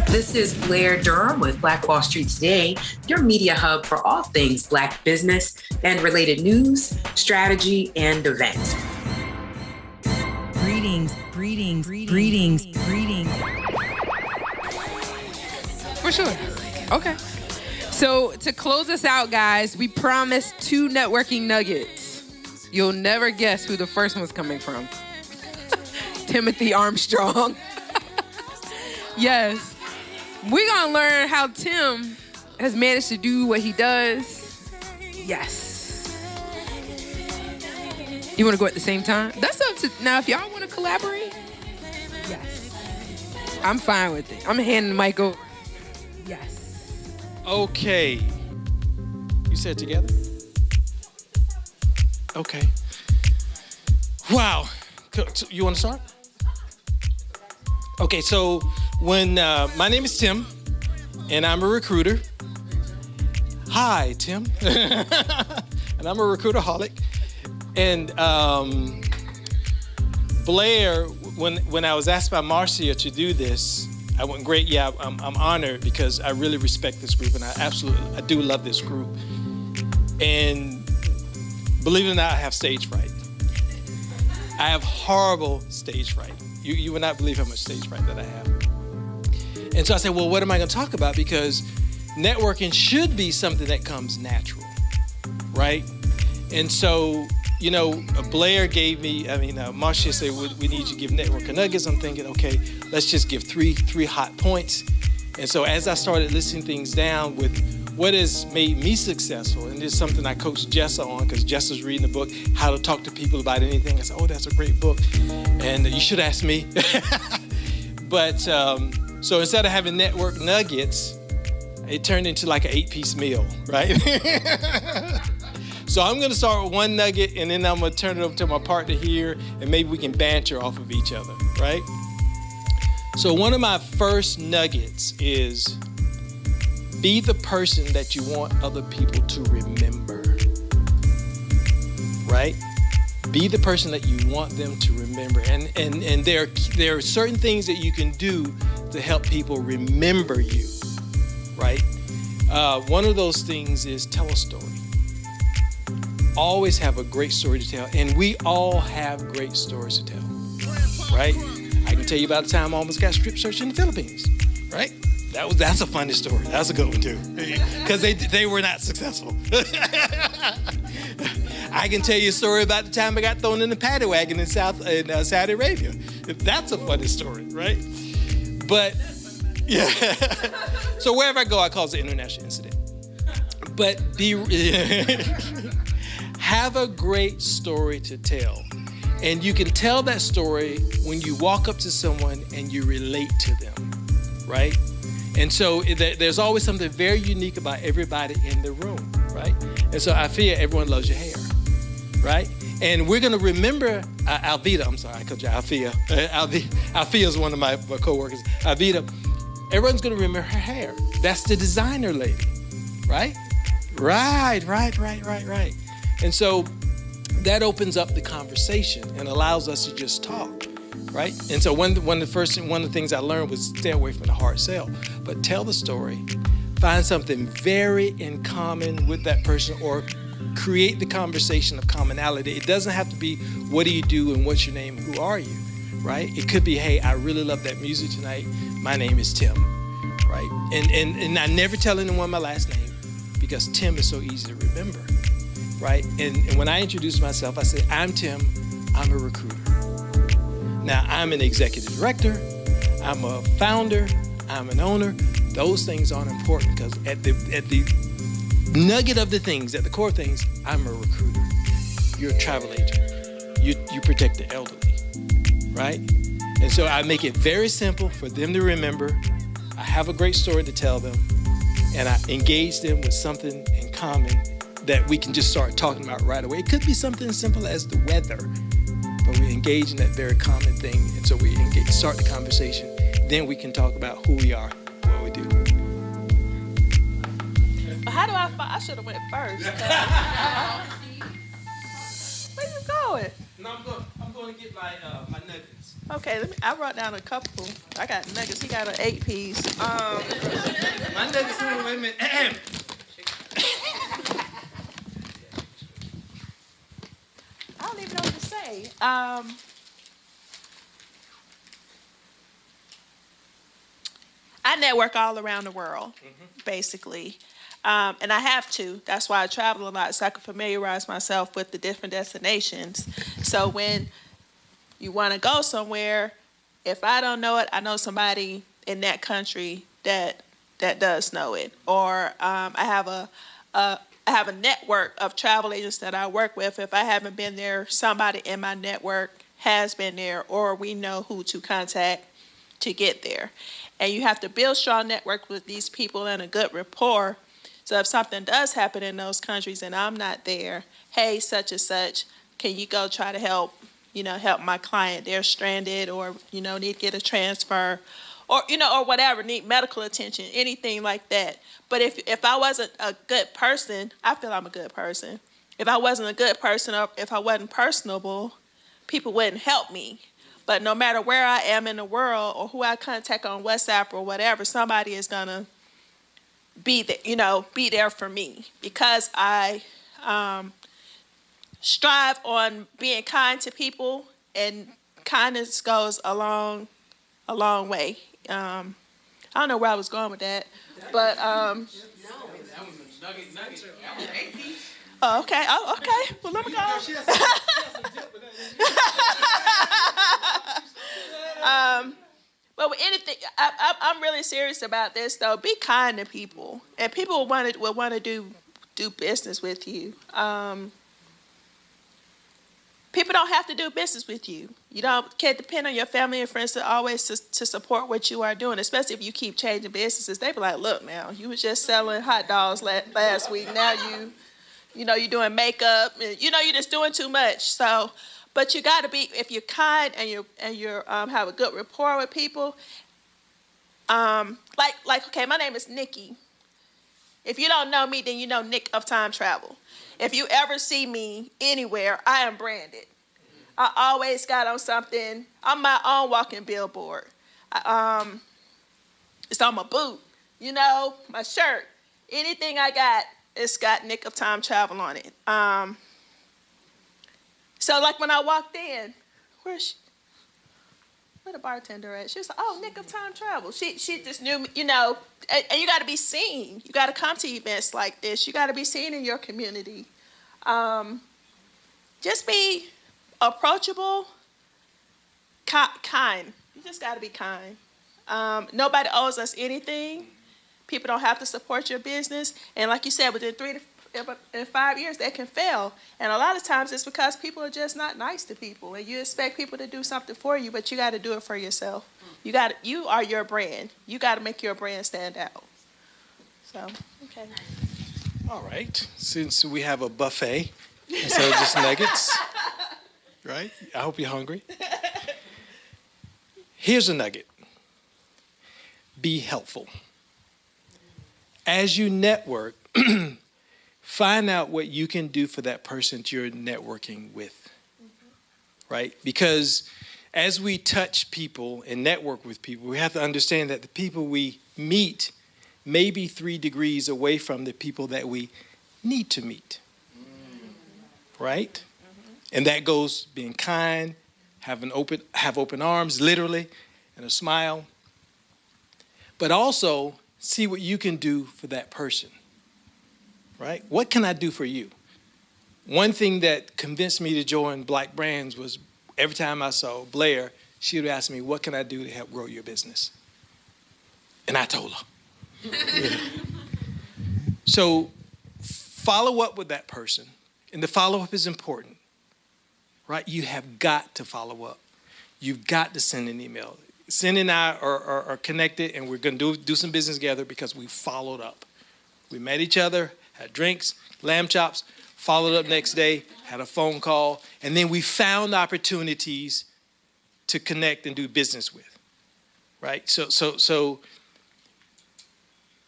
This is Blair Durham with Black Wall Street Today, your media hub for all things Black business and related news, strategy, and events. Greetings. For sure. Okay. So to close us out, guys, we promised 2 networking nuggets. You'll never guess who the first one's coming from. Timothy Armstrong. Yes. We're going to learn how Tim has managed to do what he does. Yes. You want to go at the same time? That's up to... Now, if y'all want to collaborate, yes. I'm fine with it. I'm handing the mic over. Yes. Okay. You said together? Okay. Wow. You want to start? Okay, so when my name is Tim, and I'm a recruiter. Hi, Tim. And I'm a recruiter-holic. And Blair, when I was asked by Marcia to do this, I went, great, yeah, I'm honored because I really respect this group, and I do love this group. And believe it or not, I have stage fright. I have horrible stage fright. You would not believe how much stage fright that I have. And so I said, well, what am I going to talk about? Because networking should be something that comes natural, right? And so, you know, Blair gave me, Marcia said, we need you to give networking nuggets. I'm thinking, okay, let's just give three hot points. And so as I started listing things down with what has made me successful, and this is something I coached Jessa on because Jessa's reading the book, How to Talk to People About Anything. I said, oh, that's a great book. And you should ask me. But so instead of having network nuggets, it turned into like an 8-piece meal, right? So I'm going to start with one nugget, and then I'm going to turn it over to my partner here, and maybe we can banter off of each other, right? So one of my first nuggets is be the person that you want other people to remember, right? Be the person that you want them to remember. And there are certain things that you can do to help people remember you, right? One of those things is tell a story. Always have a great story to tell. And we all have great stories to tell, right? I can tell you about the time I almost got strip searched in the Philippines, right? That's a funny story. That's a good one too, because they were not successful. I can tell you a story about the time I got thrown in the paddy wagon in Saudi Arabia. That's a funny story, right? But yeah. So wherever I go, I call it an international incident. But have a great story to tell, and you can tell that story when you walk up to someone and you relate to them, right? And so there's always something very unique about everybody in the room, right? And so Althea, everyone loves your hair, right? And we're going to remember Alvita. I'm sorry, I called you Althea. Althea is one of my co-workers. Alvita, everyone's going to remember her hair. That's the designer lady, right? Right. And so that opens up the conversation and allows us to just talk. Right? And so one of the things I learned was stay away from the hard sell, but tell the story, find something very in common with that person, or create the conversation of commonality. It doesn't have to be what do you do and what's your name, who are you, right? It could be, hey, I really love that music tonight. My name is Tim, right? And I never tell anyone my last name because Tim is so easy to remember, right? And when I introduce myself, I say, I'm Tim, I'm a recruiter. Now, I'm an executive director, I'm a founder, I'm an owner. Those things aren't important because at the nugget of the things, at the core things, I'm a recruiter. You're a travel agent. You protect the elderly, right? And so I make it very simple for them to remember. I have a great story to tell them, and I engage them with something in common that we can just start talking about right away. It could be something as simple as the weather, but we engage in that very common thing, and so we start the conversation. Then we can talk about who we are, what we do. How do I should have went first. Where you going? No, I'm going. going to get my nuggets. Okay, I wrote down a couple. I got nuggets. He got an 8-piece. My nuggets. Wait a minute. I don't even know what to say. I network all around the world, basically. And I have to. That's why I travel a lot, so I can familiarize myself with the different destinations. So when you want to go somewhere, if I don't know it, I know somebody in that country that does know it. Or I have a network of travel agents that I work with. If I haven't been there, somebody in my network has been there, or we know who to contact to get there. And you have to build strong network with these people and a good rapport. So if something does happen in those countries and I'm not there, hey, such and such, can you go try to help my client? They're stranded, or, need to get a transfer, or, or whatever, need medical attention, anything like that. But if I wasn't a good person, I feel I'm a good person. If I wasn't a good person, or if I wasn't personable, people wouldn't help me. But no matter where I am in the world or who I contact on WhatsApp or whatever, somebody is gonna be there for me, because I strive on being kind to people, and kindness goes a long way. I don't know where I was going with that, but oh, okay. Oh, okay. Well, let me go. But with anything, I'm really serious about this, though. Be kind to people, and people will want to do business with you. People don't have to do business with you. You can't depend on your family and friends to support what you are doing, especially if you keep changing businesses. They be like, look, now, you was just selling hot dogs last week. Now you're doing makeup, and you're just doing too much. So, but you got to be, if you're kind and you have a good rapport with people. Okay, my name is Nikki. If you don't know me, then you know Nick of Time Travel. If you ever see me anywhere, I am branded. I always got on something. I'm my own walking billboard. It's on my boot, my shirt. Anything I got, it's got Nick of Time Travel on it. So like when I walked in, where the bartender at? She was like, oh, Nick of Time Travel. She just knew me, and you got to be seen. You got to come to events like this. You got to be seen in your community. Just be approachable, kind. You just got to be kind. Nobody owes us anything. People don't have to support your business. And like you said, within 3 to 5 years, they can fail. And a lot of times it's because people are just not nice to people. And you expect people to do something for you, but you got to do it for yourself. You are your brand. You got to make your brand stand out. So, okay. All right. Since we have a buffet instead of just nuggets, right? I hope you're hungry. Here's a nugget. Be helpful. As you network, find out what you can do for that person that you're networking with, right? Because as we touch people and network with people, we have to understand that the people we meet may be 3 degrees away from the people that we need to meet, right? And that goes being kind, have open arms, literally, and a smile. But also, see what you can do for that person, right? What can I do for you? One thing that convinced me to join Black Brands was every time I saw Blair, she would ask me, what can I do to help grow your business? And I told her. So follow up with that person. And the follow-up is important, right? You have got to follow up. You've got to send an email. Cindy and I are connected, and we're going to do some business together because we followed up. We met each other, had drinks, lamb chops, followed up next day, had a phone call, and then we found opportunities to connect and do business with, right? So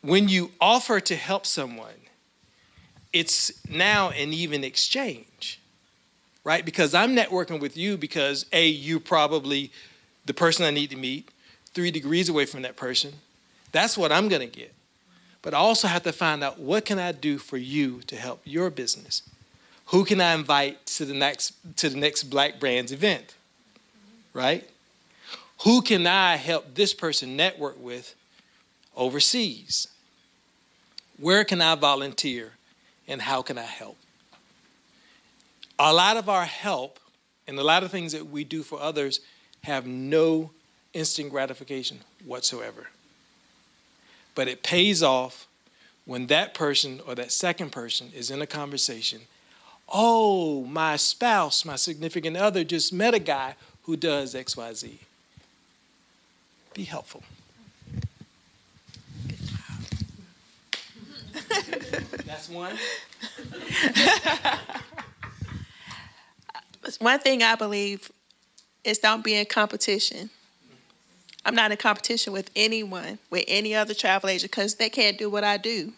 when you offer to help someone, it's now an even exchange. right? Because I'm networking with you because A, you probably the person I need to meet, 3 degrees away from that person. That's what I'm going to get. But I also have to find out what can I do for you to help your business? Who can I invite to the next Black Brands event, right? Who can I help this person network with overseas? Where can I volunteer and how can I help? A lot of our help and a lot of things that we do for others have no instant gratification whatsoever. But it pays off when that person or that second person is in a conversation. Oh, my spouse, my significant other just met a guy who does XYZ. Be helpful. That's one. One thing I believe is don't be in competition. I'm not in competition with anyone, with any other travel agent, because they can't do what I do.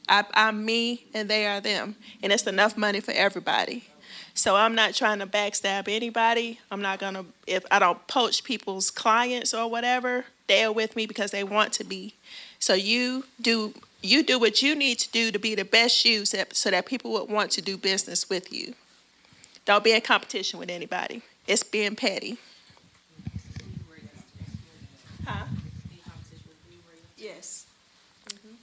I'm me and they are them. And it's enough money for everybody. So I'm not trying to backstab anybody. I'm not going to, if I don't poach people's clients or whatever, they're with me because they want to be. So you do what you need to do to be the best you so that people would want to do business with you. Don't be in competition with anybody. It's being petty. Huh? Yes. Mm-hmm.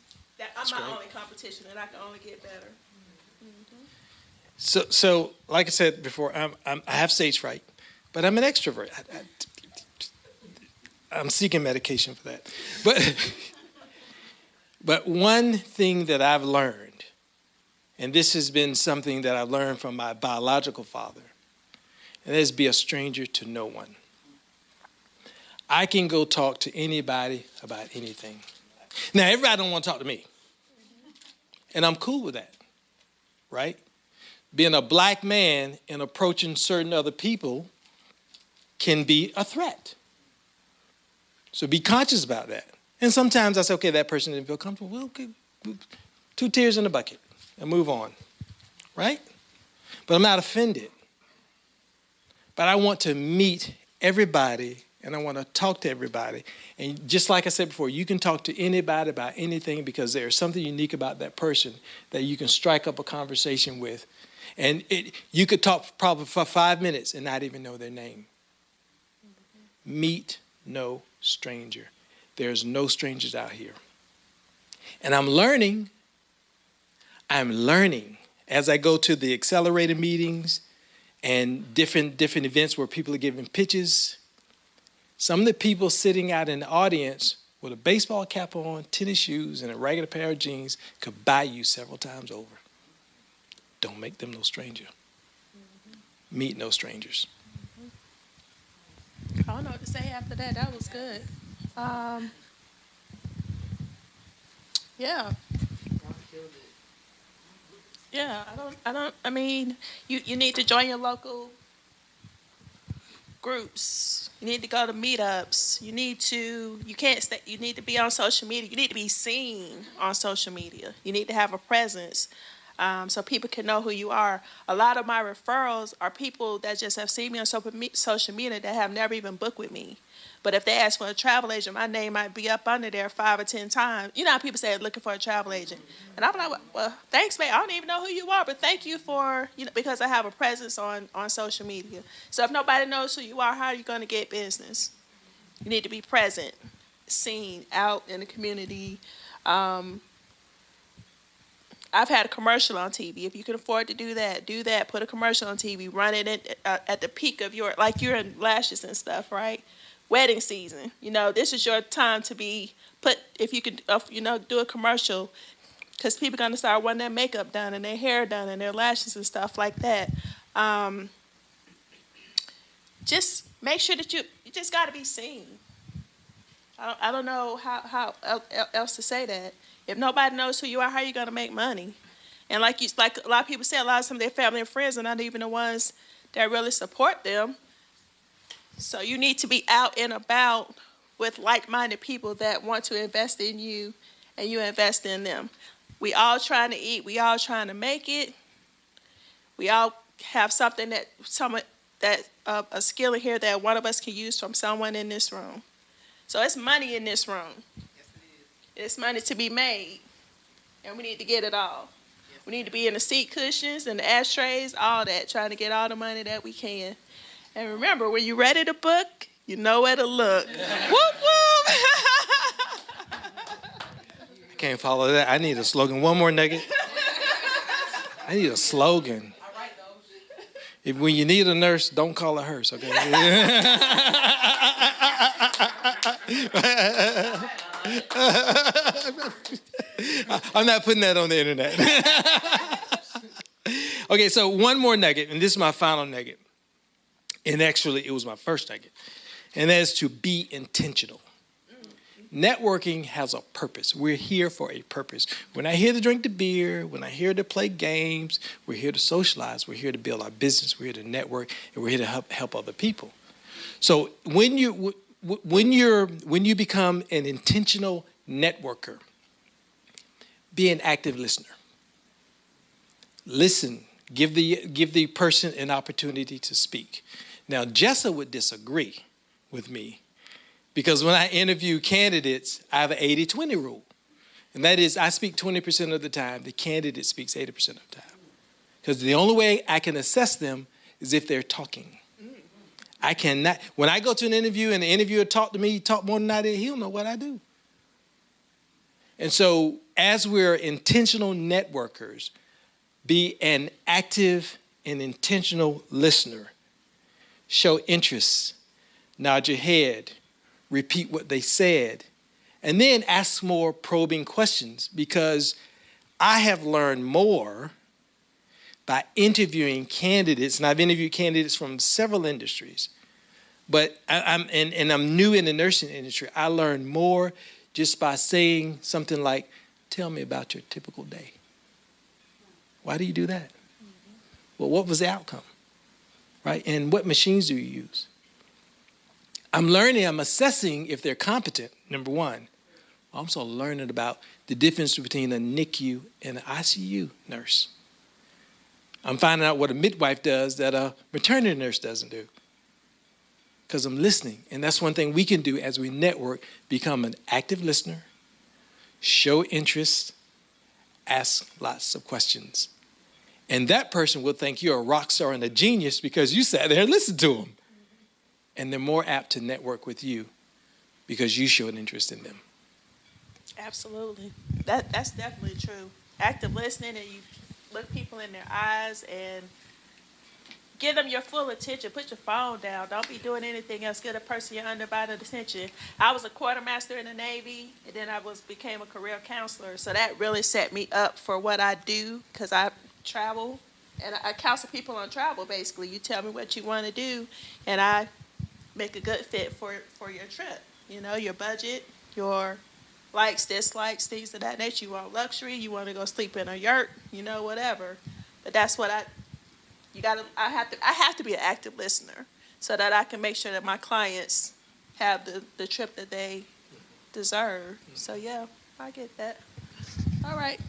I'm my only competition, and I can only get better. Mm-hmm. So, like I said before, I have stage fright, but I'm an extrovert. I'm seeking medication for that. But one thing that I've learned, and this has been something that I've learned from my biological father, and that is be a stranger to no one. I can go talk to anybody about anything. Now, everybody don't want to talk to me. And I'm cool with that, right? Being a Black man and approaching certain other people can be a threat. So be conscious about that. And sometimes I say, okay, that person didn't feel comfortable. Well, okay, 2 tears in the bucket and move on, right? But I'm not offended. But I want to meet everybody and I want to talk to everybody. And just like I said before, you can talk to anybody about anything because there's something unique about that person that you can strike up a conversation with. And you could talk probably for 5 minutes and not even know their name. Mm-hmm. Meet no stranger. There's no strangers out here. And I'm learning as I go to the accelerated meetings and different events where people are giving pitches. Some of the people sitting out in the audience with a baseball cap on, tennis shoes, and a regular pair of jeans could buy you several times over. Don't make them no stranger. Mm-hmm. Meet no strangers. I don't know what to say after that. That was good. Yeah. Yeah, I mean, you need to join your local groups. You need to go to meetups. You need to be on social media. You need to be seen on social media. You need to have a presence so people can know who you are. A lot of my referrals are people that just have seen me on social media that have never even booked with me. But if they ask for a travel agent, my name might be up under there 5 or 10 times. You know how people say they're looking for a travel agent. And I'm like, well, thanks, man. I don't even know who you are, but thank you for, because I have a presence on social media. So if nobody knows who you are, how are you going to get business? You need to be present, seen, out in the community. I've had a commercial on TV. If you can afford to do that. Put a commercial on TV. Run it at the peak of you're in lashes and stuff, right? Wedding season, this is your time to be put, if you could, do a commercial, because people are going to start wanting their makeup done and their hair done and their lashes and stuff like that. Just make sure that you just got to be seen. I don't know how else to say that. If nobody knows who you are, how are you going to make money? And like a lot of people say, a lot of some of their family and friends are not even the ones that really support them. So you need to be out and about with like-minded people that want to invest in you and you invest in them. We all trying to eat. We all trying to make it. We all have something that a skill in here that one of us can use from someone in this room. So it's money in this room. It's money to be made, and we need to get it all. We need to be in the seat cushions and the ashtrays, all that, trying to get all the money that we can. And remember, when you're ready to book, you know where to look. Whoop, whoop. I can't follow that. I need a slogan. One more nugget. I need a slogan. When you need a nurse, don't call a hearse, okay? I'm not putting that on the internet. Okay, so one more nugget, and this is my final nugget. And actually, it was my first nugget. And that is to be intentional. Networking has a purpose. We're here for a purpose. We're not here to drink the beer. We're not here to play games. We're here to socialize. We're here to build our business. We're here to network, and we're here to help other people. So when you become an intentional networker, be an active listener. Listen. Give the person an opportunity to speak. Now, Jessa would disagree with me, because when I interview candidates, I have an 80-20 rule. And that is, I speak 20% of the time, the candidate speaks 80% of the time. Because the only way I can assess them is if they're talking. I cannot, when I go to an interview and the interviewer talk to me, talk more than I did, he'll know what I do. And so, as we're intentional networkers, be an active and intentional listener. Show interest, nod your head, repeat what they said, and then ask more probing questions, because I have learned more by interviewing candidates, and I've interviewed candidates from several industries, but I'm new in the nursing industry. I learned more just by saying something like, "Tell me about your typical day." Why do you do that? Well, what was the outcome? Right? And what machines do you use? I'm assessing if they're competent, number one. I'm also learning about the difference between a NICU and an ICU nurse. I'm finding out what a midwife does that a maternity nurse doesn't do, because I'm listening. And that's one thing we can do as we network: become an active listener, show interest, ask lots of questions. And that person will think you're a rock star and a genius because you sat there and listened to them. And they're more apt to network with you because you show an interest in them. Absolutely. That's definitely true. Active listening, and you look people in their eyes and give them your full attention. Put your phone down. Don't be doing anything else. Give a person your undivided attention. I was a quartermaster in the Navy, and then I became a career counselor. So that really set me up for what I do, because I travel, and I counsel people on travel. Basically, you tell me what you want to do, and I make a good fit for your trip. You know, your budget, your likes, dislikes, things of that nature. You want luxury, you want to go sleep in a yurt, you know, whatever. But that's what I have to be an active listener so that I can make sure that my clients have the trip that they deserve. So yeah, I get that. All right.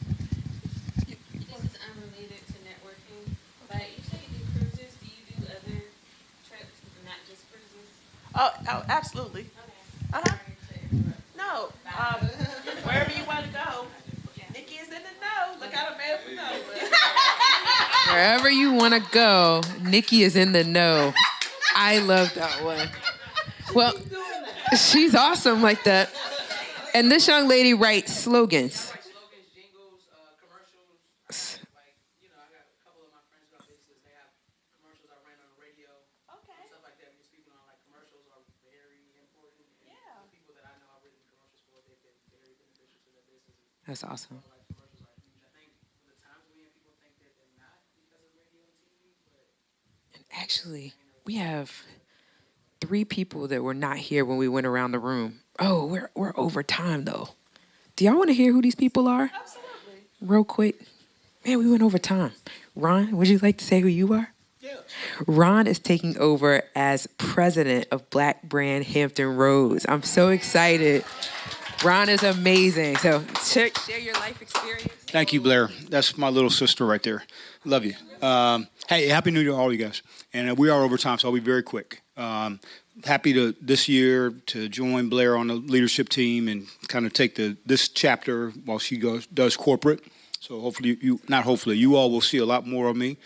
This is unrelated to networking, but you say you do cruises. Do you do other trips, not just cruises? Oh, absolutely. Okay. Uh-huh. Sorry to interrupt. No, wherever you want to go. Nikki is in the know. Look out, man, know. Wherever you want to go, Nikki is in the know. I love that one. Well, she's awesome like that. And this young lady writes slogans. Slogans, jingles, commercials. Like, you know, I got a couple of my friends who have businesses. They have commercials I ran on the radio. Okay. And stuff like that. Because people know, like, commercials are very important. And Yeah. the people that I know I've written commercials for, they've been very beneficial to their businesses. That's awesome. Like, commercials are huge. I think the times we have people think that they're not because of radio and TV, but And actually, we have 3 people that were not here when we went around the room. Oh, we're over time though. Do y'all want to hear who these people are? Absolutely. Real quick. Man, we went over time. Ron, would you like to say who you are? Yeah. Ron is taking over as president of Black Brand Hampton Roads. I'm so excited. Ron is amazing. So share your life experience. Thank you, Blair. That's my little sister right there. Love you. Hey, Happy New Year to all you guys. And we are over time, so I'll be very quick. Happy to this year to join Blair on the leadership team and kind of take this chapter while she does corporate. So hopefully you all will see a lot more of me.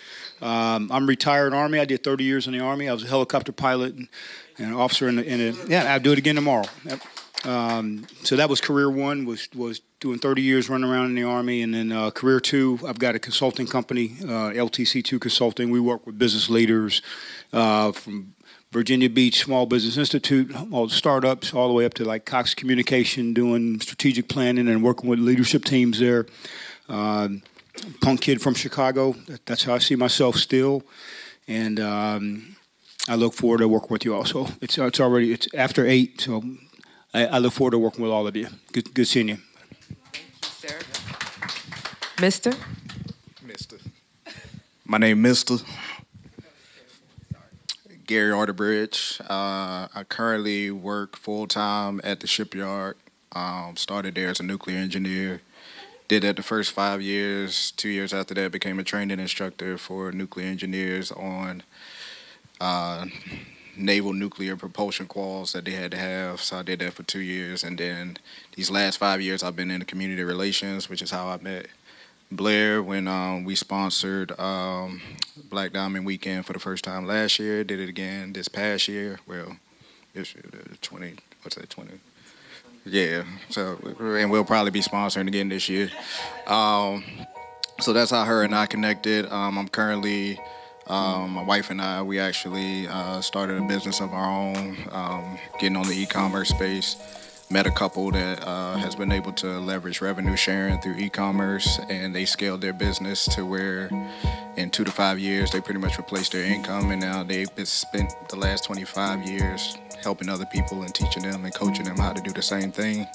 I'm retired Army. I did 30 years in the Army. I was a helicopter pilot and an officer I'll do it again tomorrow. Yep. So that was career one, was doing 30 years running around in the Army. And then career two, I've got a consulting company, LTC2 Consulting. We work with business leaders from Virginia Beach Small Business Institute, all the startups, all the way up to like Cox Communication, doing strategic planning and working with leadership teams there. Punk kid from Chicago. That's how I see myself still. And I look forward to working with you all. So it's after 8, so I look forward to working with all of you. Good seeing you. Sir. Mister? My name is Mr. Gary Arterbridge. I currently work full-time at the shipyard. Started there as a nuclear engineer. Did that the first 5 years. 2 years after that, became a training instructor for nuclear engineers on naval nuclear propulsion quals that they had to have. So I did that for 2 years. And then these last 5 years, I've been in community relations, which is how I met Blair when we sponsored Black Diamond Weekend for the first time last year. Did it again this past year. Well, this year, 20. Yeah, so, and we'll probably be sponsoring again this year. So that's how her and I connected. I'm currently, my wife and I, we actually started a business of our own, getting on the e-commerce space. Met a couple that has been able to leverage revenue sharing through e-commerce, and they scaled their business to where in 2 to 5 years, they pretty much replaced their income, and now they've spent the last 25 years helping other people and teaching them and coaching them how to do the same thing.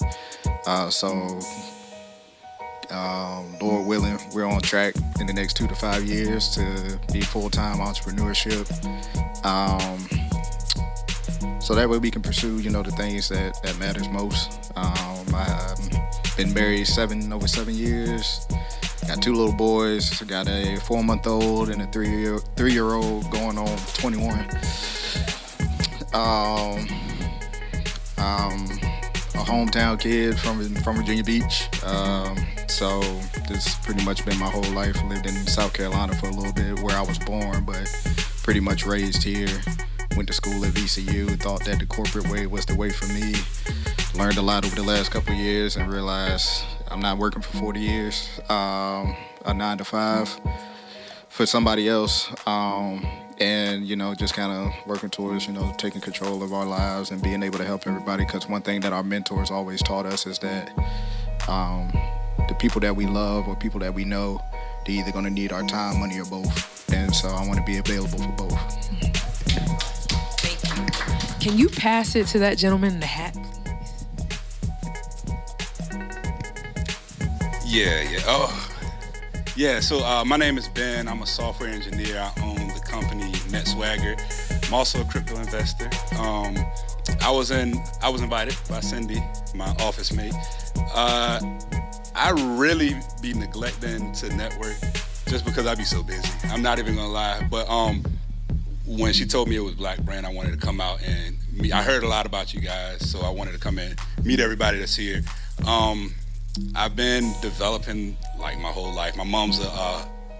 Lord willing, we're on track in the next 2 to 5 years to be full-time entrepreneurship. So that way we can pursue, the things that matters most. I've been married over 7 years. Got 2 little boys. Got a 4-month-old and a 3-year-old going on 21. A hometown kid from Virginia Beach. So this has pretty much been my whole life. Lived in South Carolina for a little bit, where I was born, but pretty much raised here. Went to school at VCU, thought that the corporate way was the way for me. Learned a lot over the last couple of years and realized I'm not working for 40 years, a 9 to 5 for somebody else. And, just kind of working towards, taking control of our lives and being able to help everybody. Because one thing that our mentors always taught us is that the people that we love or people that we know, they're either going to need our time, money, or both. And so I want to be available for both. Can you pass it to that gentleman in the hat, please? Yeah. Oh, yeah. So my name is Ben. I'm a software engineer. I own the company NetSwagger. I'm also a crypto investor. I was invited by Cindy, my office mate. I really be neglecting to network just because I be so busy. I'm not even gonna lie, but when she told me it was Black Brand, I wanted to come out and meet. I heard a lot about you guys, so I wanted to come in, meet everybody that's here. I've been developing like my whole life. My mom's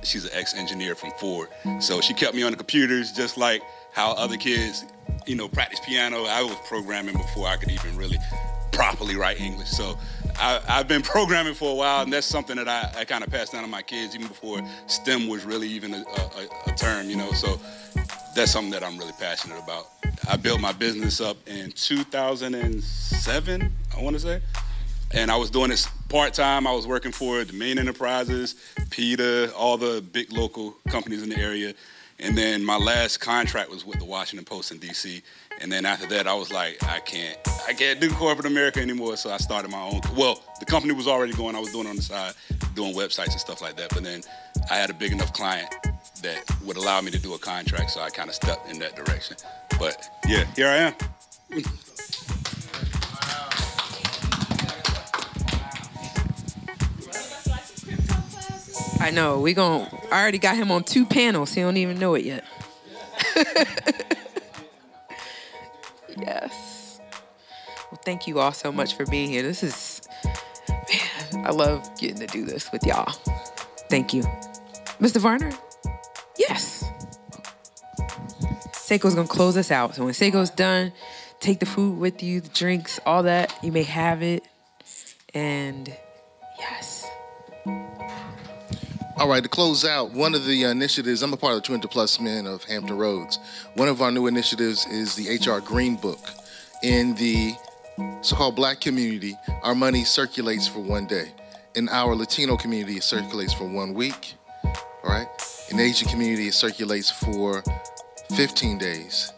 she's an ex-engineer from Ford, so she kept me on the computers just like how other kids, practice piano. I was programming before I could even really properly write English. So I've been programming for a while, and that's something that I kind of passed down to my kids even before STEM was really even a term, So that's something that I'm really passionate about. I built my business up in 2007, I want to say. And I was doing this part-time. I was working for Domain Enterprises, PETA, all the big local companies in the area. And then my last contract was with the Washington Post in DC. And then after that, I was like, I can't do corporate America anymore. So I started my own. Well, the company was already going. I was doing it on the side, doing websites and stuff like that. But then I had a big enough client that would allow me to do a contract. So I kind of stepped in that direction. But yeah, here I am. I know. I already got him on 2 panels. He don't even know it yet. Yes. Well, thank you all so much for being here. This is, man, I love getting to do this with y'all. Thank you. Mr. Varner? Yes. Seiko's gonna close us out. So when Seiko's done, take the food with you, the drinks, all that. You may have it. And yes. All right, to close out, one of the initiatives, I'm a part of the 200 Plus Men of Hampton Roads. One of our new initiatives is the HR Green Book. In the so-called Black community, our money circulates for 1 day. In our Latino community, it circulates for 1 week. All right? In the Asian community, it circulates for 15 days.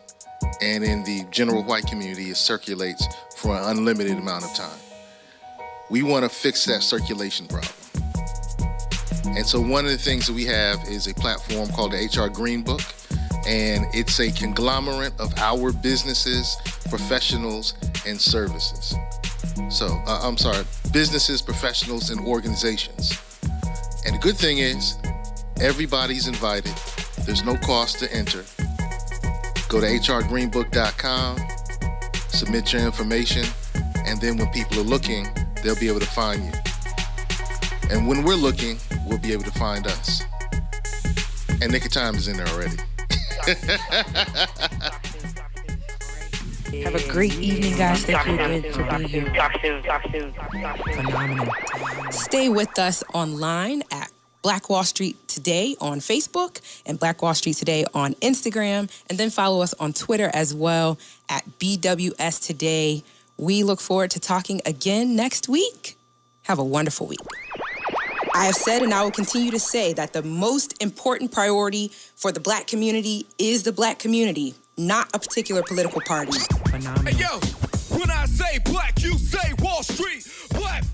And in the general white community, it circulates for an unlimited amount of time. We want to fix that circulation problem. And so one of the things that we have is a platform called the HR Green Book, and it's a conglomerate of our businesses, professionals, and services. So, businesses, professionals, and organizations. And the good thing is, everybody's invited. There's no cost to enter. Go to hrgreenbook.com, submit your information, and then when people are looking, they'll be able to find you. And when we're looking, we'll be able to find us. And Nick of Time is in there already. Have a great evening, guys. Thank you again for being here. Phenomenal. Stay with us online at Black Wall Street Today on Facebook and Black Wall Street Today on Instagram. And then follow us on Twitter as well at BWS Today. We look forward to talking again next week. Have a wonderful week. I have said and I will continue to say that the most important priority for the Black community is the Black community, not a particular political party. Phenomenal. Hey, yo, when I say black, you say Wall Street. Black.